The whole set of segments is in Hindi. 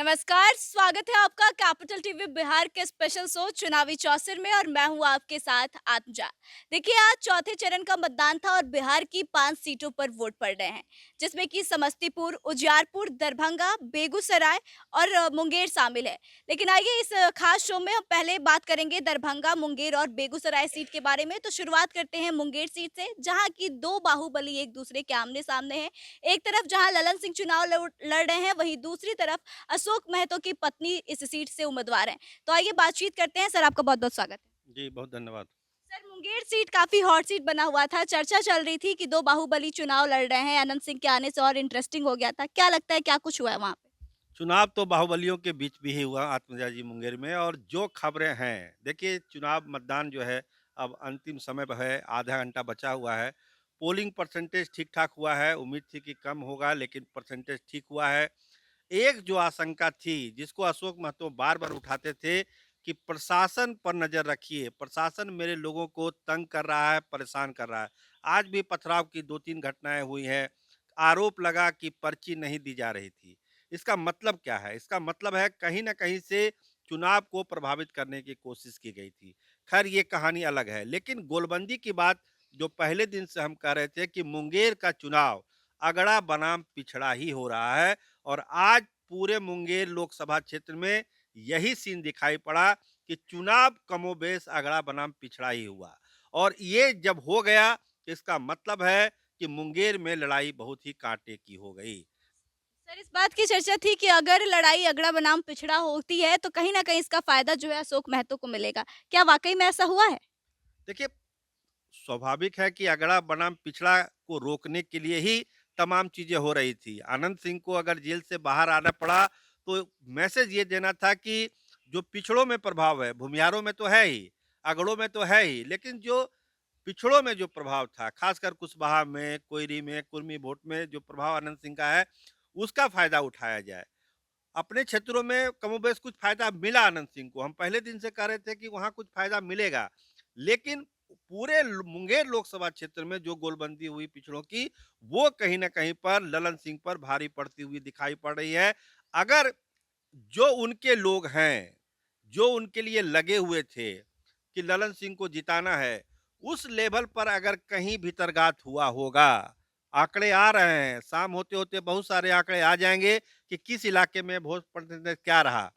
नमस्कार, स्वागत है आपका कैपिटल टीवी बिहार के स्पेशल शो चुनावी चौसर में और मैं हूं आपके साथ आत्मजा। देखिए, आज चौथे चरण का मतदान था और बिहार की 5 सीटों पर वोट पड़ रहे हैं, जिसमें कि समस्तीपुर, उजियारपुर, दरभंगा, बेगूसराय और मुंगेर शामिल है। लेकिन आइए इस खास शो में हम पहले बात करेंगे दरभंगा, मुंगेर और बेगूसराय सीट के बारे में। तो शुरुआत करते हैं मुंगेर सीट से, जहां की दो बाहुबली एक दूसरे के आमने-सामने हैं। एक तरफ जहां ललन सिंह चुनाव लड़ रहे हैं, वहीं दूसरी तरफ अशोक महतो की पत्नी इस सीट से उम्मीदवार हैं। तो आइए बातचीत करते हैं। सर, आपका बहुत-बहुत स्वागत है। जी, बहुत धन्यवाद। सर, मुंगेर सीट काफ़ी हॉट सीट बना हुआ था। चर्चा चल रही थी कि 2 बाहुबली चुनाव लड़ रहे हैं। अनंत सिंह के आने से और इंटरेस्टिंग हो गया था। क्या लगता है, क्या कुछ हुआ है वहाँ पे? चुनाव तो बाहुबलियों के बीच भी ही हुआ आत्मजा जी मुंगेर में और जो खबरें हैं, देखिए चुनाव मतदान जो है अब अंतिम समय पर है, आधा घंटा बचा हुआ है। पोलिंग परसेंटेज ठीक-ठाक हुआ है, उम्मीद थी कि कम होगा लेकिन परसेंटेज ठीक हुआ है। एक जो आशंका थी, जिसको अशोक महतो बार-बार उठाते थे कि प्रशासन पर नज़र रखिए, प्रशासन मेरे लोगों को तंग कर रहा है, परेशान कर रहा है। आज भी पथराव की 2-3 घटनाएँ हुई हैं। आरोप लगा कि पर्ची नहीं दी जा रही थी। इसका मतलब क्या है? इसका मतलब है कहीं न कहीं से चुनाव को प्रभावित करने की कोशिश की गई थी। ख़ैर ये कहानी अलग है, लेकिन गोलबंदी की बात जो पहले दिन से हम कह रहे थे कि मुंगेर का चुनाव अगड़ा बनाम पिछड़ा ही हो रहा है और आज पूरे मुंगेर लोकसभा क्षेत्र में यही सीन दिखाई पड़ा कि चुनाव कमोबेश अगड़ा बनाम पिछड़ा ही हुआ और ये जब हो गया तो इसका मतलब है कि मुंगेर में लड़ाई बहुत ही कांटे की हो गई। सर, इस बात की चर्चा थी कि अगर लड़ाई अगड़ा बनाम पिछड़ा होती है, तो कहीं न कहीं इसका फ़ायदा जो है अशोक महतो को मिलेगा। क्या वाक़ई में ऐसा हुआ है? देखिए, स्वाभाविक है कि अगड़ा बनाम पिछड़ा को रोकने के लिए ही तमाम चीज़ें हो रही थी। अनंत सिंह को अगर जेल से बाहर आना पड़ा, तो मैसेज ये देना था कि जो पिछड़ों में प्रभाव है, भूमिहारों में तो है ही, अगड़ों में तो है ही, लेकिन जो पिछड़ों में जो प्रभाव था, खासकर कुशवाहा में, कोइरी में, कुर्मी भोट में जो प्रभाव अनंत सिंह का है, उसका फ़ायदा उठाया जाए। अपने क्षेत्रों में कमोबेश कुछ फ़ायदा मिला अनंत सिंह को। हम पहले दिन से कह रहे थे कि वहाँ कुछ फ़ायदा मिलेगा। लेकिन पूरे मुंगेर लोकसभा क्षेत्र में जो गोलबंदी हुई पिछड़ों की, वो कहीं न कहीं पर ललन सिंह पर भारी पड़ती हुई दिखाई पड़ रही है। अगर जो उनके लोग हैं, जो उनके लिए लगे हुए थे कि ललन सिंह को जिताना है, उस लेवल पर अगर कहीं भीतरघात हुआ होगा, आंकड़े आ रहे हैं, शाम होते-होते बहुत सारे आंकड़े आ जाएँगे कि किस इलाके में वोट परसेंटेज क्या रहा।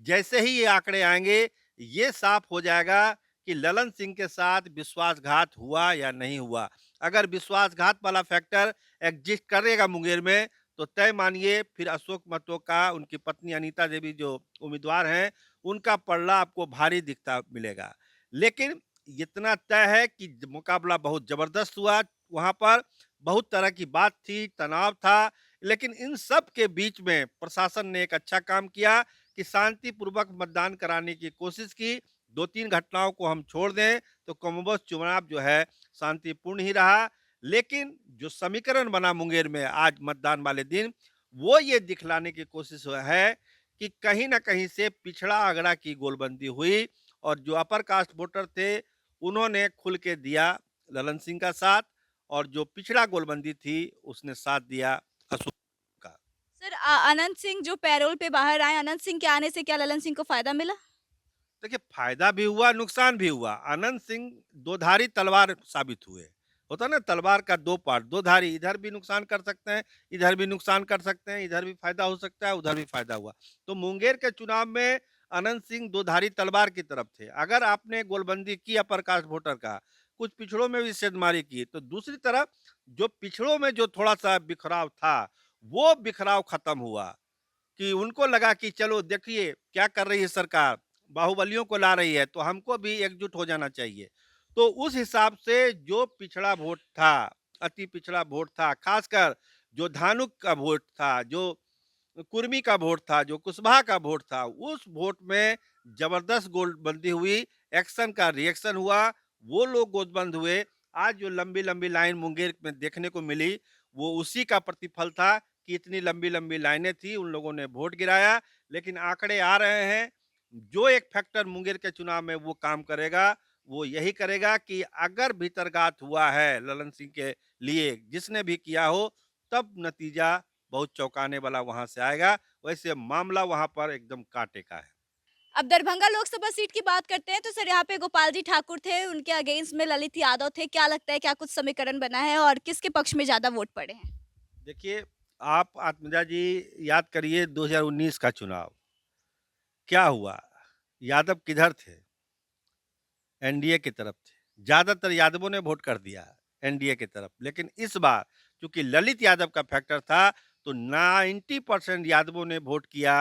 जैसे ही ये आंकड़े आएँगे, ये साफ हो जाएगा कि ललन सिंह के साथ विश्वासघात हुआ या नहीं हुआ। अगर विश्वासघात वाला फैक्टर एग्जिस्ट करेगा मुंगेर में, तो तय मानिए फिर अशोक महतो का उनकी पत्नी अनीता देवी जो उम्मीदवार हैं, उनका पलड़ा आपको भारी दिखता मिलेगा। लेकिन इतना तय है कि मुकाबला बहुत ज़बरदस्त हुआ, वहाँ पर बहुत तरह की बात थी, तनाव था, लेकिन इन सब के बीच में प्रशासन ने एक अच्छा काम किया कि शांतिपूर्वक मतदान कराने की कोशिश की। 2-3 घटनाओं को हम छोड़ दें, तो कमोबेश चुनाव जो है शांतिपूर्ण ही रहा। लेकिन जो समीकरण बना मुंगेर में आज मतदान वाले दिन, वो ये दिखलाने की कोशिश है कि कहीं न कहीं से पिछड़ा-अगड़ा की गोलबंदी हुई और जो अपर कास्ट वोटर थे, उन्होंने खुल के दिया ललन सिंह का साथ और जो पिछड़ा गोलबंदी थी, उसने साथ दिया अशोक का। सर, अनंत सिंह जो पैरोल पे बाहर आए, अनंत सिंह के आने से क्या ललन सिंह को फ़ायदा मिला? देखिए, फ़ायदा भी हुआ, नुकसान भी हुआ। अनंत सिंह दोधारी तलवार साबित हुए। होता है ना तलवार का 2 पार्ट, दो धारी, इधर भी नुकसान कर सकते हैं, इधर भी नुकसान कर सकते हैं, इधर भी फ़ायदा हो सकता है, उधर भी फ़ायदा हुआ। तो मुंगेर के चुनाव में अनंत सिंह दोधारी तलवार की तरफ थे। अगर आपने गोलबंदी की अपर कास्ट वोटर का, कुछ पिछड़ों में भी सेंधमारी की, तो दूसरी तरफ जो पिछड़ों में जो थोड़ा-सा बिखराव था, वो बिखराव खत्म हुआ। कि उनको लगा कि चलो देखिए क्या कर रही है सरकार, बाहुबलियों को ला रही है तो हमको भी एकजुट हो जाना चाहिए। तो उस हिसाब से जो पिछड़ा वोट था, अति पिछड़ा वोट था, खासकर जो धानुक का वोट था, जो कुर्मी का वोट था, जो कुशवाहा का वोट था, उस वोट में जबरदस्त गोलबंदी हुई, एक्शन का रिएक्शन हुआ, वो लोग गोदबंद हुए। आज जो लंबी-लंबी लाइन मुंगेर में देखने को मिली, वो उसी का प्रतिफल था कि इतनी लंबी-लंबी लाइनें थी, उन लोगों ने वोट गिराया। लेकिन आंकड़े आ रहे हैं, जो एक फैक्टर मुंगेर के चुनाव में वो काम करेगा, वो यही करेगा कि अगर भीतरघात हुआ है ललन सिंह के लिए, जिसने भी किया हो, तब नतीजा बहुत चौंकाने वाला वहाँ से आएगा। वैसे मामला वहाँ पर एकदम कांटे का है। अब दरभंगा लोकसभा सीट की बात करते हैं तो सर यहाँ पे गोपाल जी ठाकुर थे, उनके अगेंस्ट में ललित यादव थे। क्या लगता है क्या कुछ समीकरण बना है और किसके पक्ष में ज़्यादा वोट पड़े हैं? देखिए, आप आत्मजा जी याद करिए 2019 का चुनाव, क्या हुआ? यादव किधर थे? एनडीए की तरफ थे। ज़्यादातर यादवों ने वोट कर दिया एनडीए की तरफ। लेकिन इस बार चूँकि ललित यादव का फैक्टर था, तो 90% यादवों ने वोट किया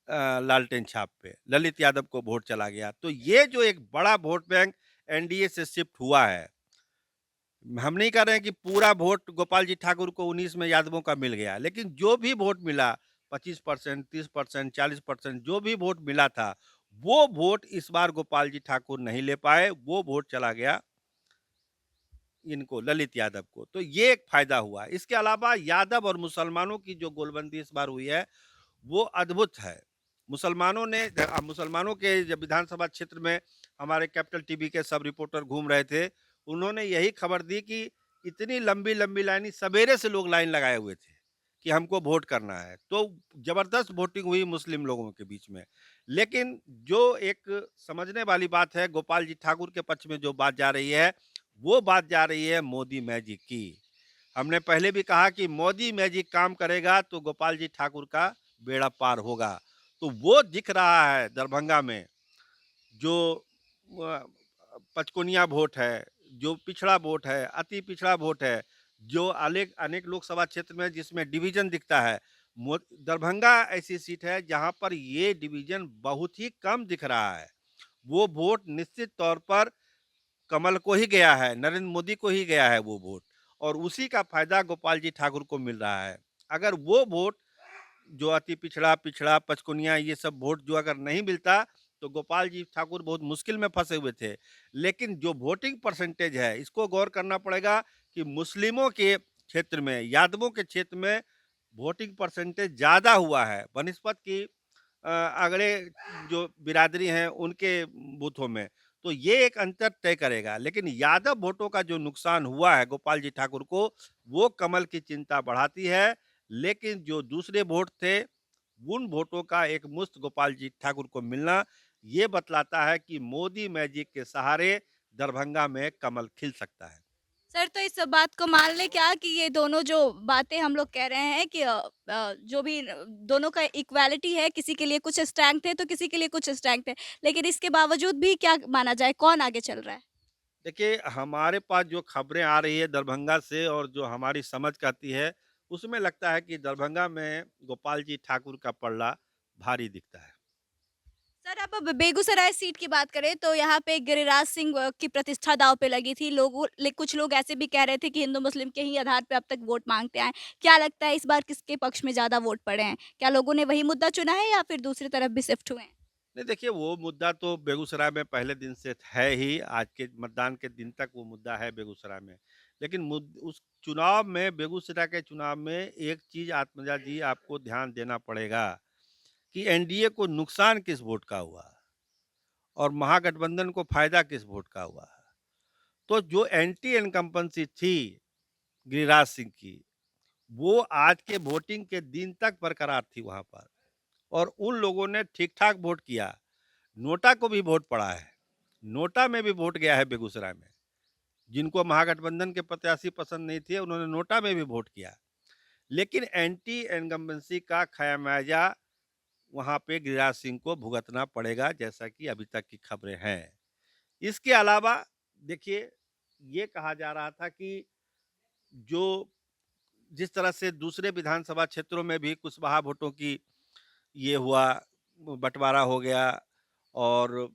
लालटेन छाप पे। ललित यादव को वोट चला गया। तो ये जो एक बड़ा वोट बैंक एनडीए से शिफ्ट हुआ है, हम नहीं कह रहे हैं कि पूरा वोट गोपाल जी ठाकुर को 19 में यादवों का मिल गया, लेकिन जो भी वोट मिला 25%, 30%, 40% जो भी वोट मिला था, वो वोट इस बार गोपाल जी ठाकुर नहीं ले पाए, वो वोट चला गया इनको ललित यादव को। तो ये एक फायदा हुआ। इसके अलावा यादव और मुसलमानों की जो गोलबंदी इस बार हुई है, वो अद्भुत है। मुसलमानों ने मुसलमानों के जब विधानसभा क्षेत्र में हमारे कैपिटल टीवी के सब रिपोर्टर घूम रहे थे, उन्होंने यही खबर दी कि इतनी लंबी-लंबी लाइनें सवेरे से लोग लाइन लगाए हुए थे, कि हमको वोट करना है। तो ज़बरदस्त वोटिंग हुई मुस्लिम लोगों के बीच में। लेकिन जो एक समझने वाली बात है, गोपाल जी ठाकुर के पक्ष में जो बात जा रही है, वो बात जा रही है मोदी मैजिक की। हमने पहले भी कहा कि मोदी मैजिक काम करेगा तो गोपाल जी ठाकुर का बेड़ा पार होगा। तो वो दिख रहा है दरभंगा में, जो अ, पचकोनिया वोट है, जो पिछड़ा वोट है, अति पिछड़ा वोट है, जो अनेक अनेक लोकसभा क्षेत्र में जिसमें डिवीज़न दिखता है। मो दरभंगा ऐसी सीट है जहाँ पर ये डिवीज़न बहुत ही कम दिख रहा है। वो वोट निश्चित तौर पर कमल को ही गया है, नरेंद्र मोदी को ही गया है वो वोट, और उसी का फ़ायदा गोपाल जी ठाकुर को मिल रहा है। अगर वो वोट जो अति पिछड़ा, पिछड़ा, पचकुनिया ये सब वोट जो अगर नहीं मिलता, तो गोपाल जी ठाकुर बहुत मुश्किल में फँसे हुए थे। लेकिन जो वोटिंग परसेंटेज है, इसको गौर करना पड़ेगा कि मुस्लिमों के क्षेत्र में, यादवों के क्षेत्र में वोटिंग परसेंटेज ज़्यादा हुआ है बनिस्बत कि अगड़े जो बिरादरी हैं उनके बूथों में। तो ये एक अंतर तय करेगा। लेकिन यादव वोटों का जो नुकसान हुआ है गोपाल जी ठाकुर को, वो कमल की चिंता बढ़ाती है। लेकिन जो दूसरे वोट थे, उन वोटों का एक मुश्त गोपाल जी ठाकुर को मिलना, ये बतलाता है कि मोदी मैजिक के सहारे दरभंगा में कमल खिल सकता है। सर तो इस बात को मान लें क्या कि ये दोनों जो बातें हम लोग कह रहे हैं कि जो भी दोनों का इक्वालिटी है, किसी के लिए कुछ स्ट्रेंथ है तो किसी के लिए कुछ स्ट्रेंथ है। लेकिन इसके बावजूद भी क्या माना जाए कौन आगे चल रहा है? देखिए, हमारे पास जो खबरें आ रही है दरभंगा से और जो हमारी समझ कहती है, उसमें लगता है कि दरभंगा में गोपाल जी ठाकुर का पलड़ा भारी दिखता है। सर आप अब बेगूसराय सीट की बात करें तो यहाँ पे गिरिराज सिंह की प्रतिष्ठा दांव पे लगी थी। कुछ लोग ऐसे भी कह रहे थे कि हिंदू मुस्लिम के ही आधार पे अब तक वोट मांगते आए। क्या लगता है इस बार किसके पक्ष में ज़्यादा वोट पड़े हैं? क्या लोगों ने वही मुद्दा चुना है या फिर दूसरी तरफ भी शिफ्ट हुए हैं? नहीं देखिए, वो मुद्दा तो बेगूसराय में पहले दिन से है ही, आज के मतदान के दिन तक वो मुद्दा है बेगूसराय में। लेकिन उस चुनाव में, बेगूसराय के चुनाव में एक चीज़ आत्मजा जी आपको ध्यान देना पड़ेगा कि एनडीए को नुकसान किस वोट का हुआ और महागठबंधन को फायदा किस वोट का हुआ। तो जो एंटी इनकम्बेंसी थी गिरिराज सिंह की, वो आज के वोटिंग के दिन तक बरकरार थी वहाँ पर, और उन लोगों ने ठीक-ठाक वोट किया। नोटा को भी वोट पड़ा है। नोटा में भी वोट गया है बेगूसराय में। जिनको महागठबंधन के प्रत्याशी पसंद नहीं थे, उन्होंने नोटा में भी वोट किया। लेकिन एंटी इनकम्बेंसी का खमियाजा वहाँ पे गिरिराज सिंह को भुगतना पड़ेगा, जैसा कि अभी तक की खबरें हैं। इसके अलावा देखिए, ये कहा जा रहा था कि जो जिस तरह से दूसरे विधानसभा क्षेत्रों में भी कुशवाहा वोटों की ये हुआ, बँटवारा हो गया, और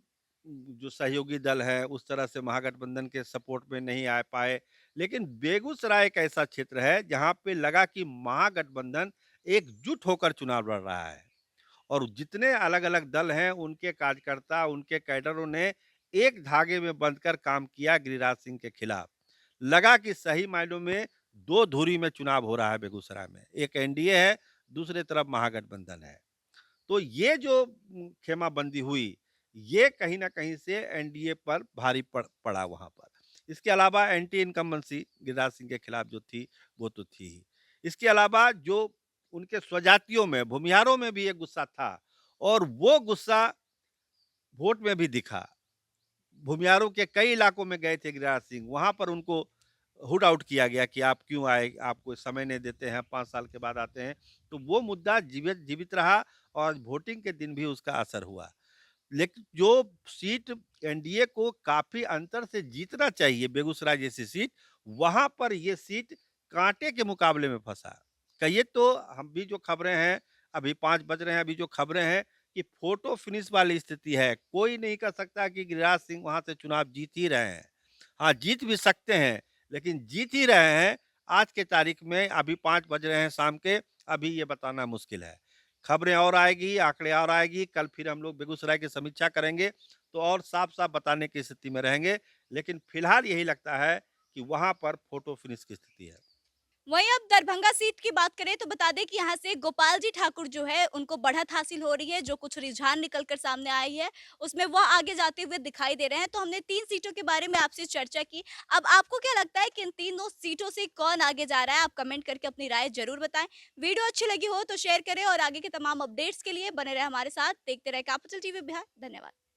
जो सहयोगी दल है उस तरह से महागठबंधन के सपोर्ट में नहीं आ पाए। लेकिन बेगूसराय एक ऐसा क्षेत्र है जहाँ पे लगा कि महागठबंधन एकजुट होकर चुनाव लड़ रहा है, और जितने अलग-अलग दल हैं उनके कार्यकर्ता, उनके कैडरों ने एक धागे में बंधकर काम किया गिरिराज सिंह के खिलाफ। लगा कि सही मायनों में 2 धुरी में चुनाव हो रहा है बेगूसराय में। एक एनडीए है, दूसरी तरफ महागठबंधन है। तो ये जो खेमाबंदी हुई, ये कहीं न कहीं से एनडीए पर भारी पड़ा वहाँ पर। इसके अलावा एंटी इनकम्बेंसी गिरिराज सिंह के खिलाफ जो थी, वो तो थी ही। इसके अलावा जो उनके स्वजातियों में, भूमिहारों में भी एक गुस्सा था और वो गुस्सा वोट में भी दिखा। भूमिहारों के कई इलाकों में गए थे गिरिराज सिंह, वहाँ पर उनको हुड आउट किया गया कि आप क्यों आए, आपको समय नहीं देते हैं, 5 साल के बाद आते हैं। तो वो मुद्दा जीवित जीवित रहा और वोटिंग के दिन भी उसका असर हुआ। लेकिन जो सीट एनडीए को काफ़ी अंतर से जीतना चाहिए, बेगूसराय जैसी सीट, वहाँ पर ये सीट काँटे के मुकाबले में फँसा। कहिए तो हम भी जो खबरें हैं, अभी 5 बज रहे हैं, अभी जो खबरें हैं कि फोटो फिनिश वाली स्थिति है। कोई नहीं कह सकता कि गिरिराज सिंह वहाँ से चुनाव जीत ही रहे हैं। हाँ, जीत भी सकते हैं, लेकिन जीत ही रहे हैं, आज के तारीख में अभी 5 बज रहे हैं शाम के, अभी ये बताना मुश्किल है। खबरें और आएगी, आंकड़े और आएगी, कल फिर हम लोग बेगूसराय की समीक्षा करेंगे, तो और साफ-साफ बताने की स्थिति में रहेंगे। लेकिन फिलहाल यही लगता है कि वहाँ पर फोटो फिनिश की स्थिति है। वहीं अब दरभंगा सीट की बात करें तो बता दें कि यहाँ से गोपाल जी ठाकुर जो है उनको बढ़त हासिल हो रही है, जो कुछ रुझान निकल कर सामने आई है उसमें वो आगे जाते हुए दिखाई दे रहे हैं। तो हमने 3 सीटों के बारे में आपसे चर्चा की। अब आपको क्या लगता है कि इन तीनों सीटों से कौन आगे जा रहा है? आप कमेंट करके अपनी राय ज़रूर बताएँ। वीडियो अच्छी लगी हो तो शेयर करें और आगे के तमाम अपडेट्स के लिए बने रहें हमारे साथ। देखते रहें कैपिटल टीवी बिहार। धन्यवाद।